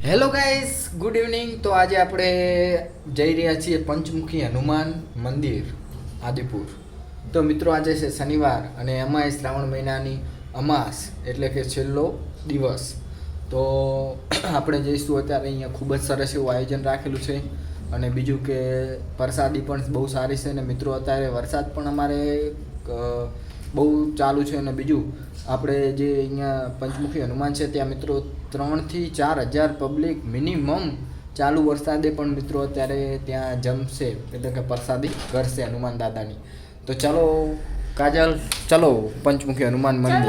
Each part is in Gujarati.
Hello guys, good evening. તો આજે આપણે જઈ રહ્યા છીએ પંચમુખી હનુમાન મંદિર આદિપુર. તો મિત્રો આજે છે શનિવાર અને એમાંય શ્રાવણ મહિનાની અમાસ એટલે કે છેલ્લો દિવસ. તો આપણે જઈશું અત્યારે. અહીંયા ખૂબ જ સરસ એવું આયોજન રાખેલું છે અને બીજું કે પ્રસાદી પણ બહુ સારી છે. અને મિત્રો અત્યારે વરસાદ પણ અમારે બહુ ચાલુ છે. અને બીજું આપણે જે અહીંયા પંચમુખી હનુમાન છે ત્યાં મિત્રો 3,000 થી 4,000 પબ્લિક મિનિમમ ચાલુ વરસાદે પણ મિત્રો અત્યારે ત્યાં જમશે એટલે કે પ્રસાદી કરશે હનુમાન દાદાની. તો ચલો કાજલ, ચલો પંચમુખી હનુમાન મંદિર.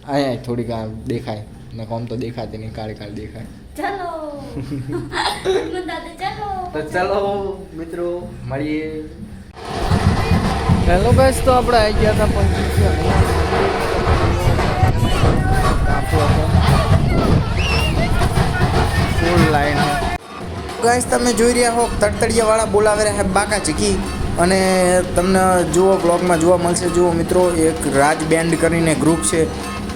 અહીંયા થોડીક આ દેખાય ને, કોમ તો દેખાતી નહીં, કાળી કાળી દેખાય. તો ચલો મિત્રો મળીએ. હેલો ગાઈસ, તો આપણે આવી ગયા હતા પંચમુખી હનુમાન ફૂલ લાઈન. ગાઈસ તમે જોઈ રહ્યા હો તડતડિયાવાળા બોલાવે રહ્યા બાકા ચીકી. અને તમને જુઓ બ્લોગમાં જોવા મળશે. જુઓ મિત્રો, એક રાજ બેન્ડ કરીને ગ્રુપ છે,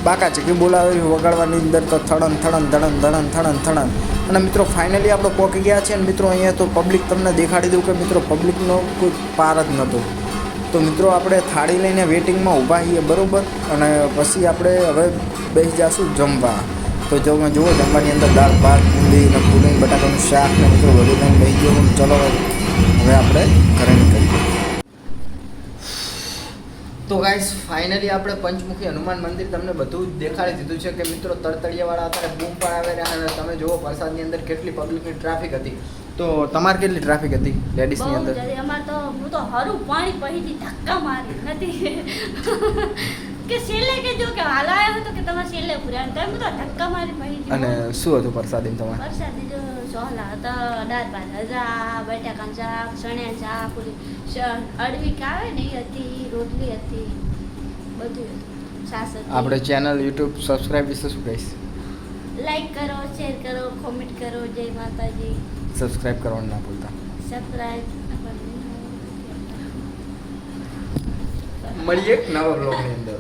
બાકા ચીકી બોલાવે વગાડવાની અંદર તો થડન થડન ધડન ધડન થડન થડન. અને મિત્રો ફાઇનલી આપણે પહોંચી ગયા છે. અને મિત્રો અહીંયા તો પબ્લિક તમને દેખાડી દઉં કે મિત્રો પબ્લિકનો કોઈ પાર જ નહોતો. તો મિત્રો આપણે થાળી લઈને વેટિંગમાં ઊભા છીએ બરાબર. અને પછી આપણે હવે બેસી જઈશું જમવા. તો જુઓ જમવાની અંદર દાળ ભાત બુંદી ને પૂરી બટાકાનું શાક ને મિત્રો બધું લઈને બેસી ગયો. ચલો હવે આપણે ઘરે નીકળીએ. તો ગાઈસ ફાઇનલી આપણે પંચમુખી હનુમાન મંદિર તમને બધું જ દેખાડી દીધું છે કે મિત્રો તળતળિયાવાળા અત્યારે બૂમ પણ આવે રહ્યા. અને તમે જુઓ વરસાદની અંદર કેટલી પબ્લિકની ટ્રાફિક હતી. તો તમારે કેટલી ટ્રાફિક હતી લેડીઝની અંદર? અમાર તો હું તો હરું પાણી પહીથી ધક્કા મારી નથી કે છેલ્લે કે જો કે હાલ આવ્યો હતો કે તમારે છેલ્લે પૂરા તમે તો ધક્કા મારી પહીથી. અને શું હતું પ્રસાદી તમારે? પ્રસાદી જો સોહલા હતા, દાળ ભાત હતા, બટાકાનું શાક, ચણિયા શાક, અડવી આવે ને એ હતી, રોટલી હતી, બધું હતું, છાશ હતી. આપણે ચેનલ યુટ્યુબ સબસ્ક્રાઇબ વિશે શું કહીશ? લાઈક કરો, શેર કરો, કોમેન્ટ કરો. જય માતાજી. સબસ્ક્રાઇબ કરવાનું ના ભૂલતા. સબસ્ક્રાઇબ. મળીએ એક નવા બ્લોગની અંદર.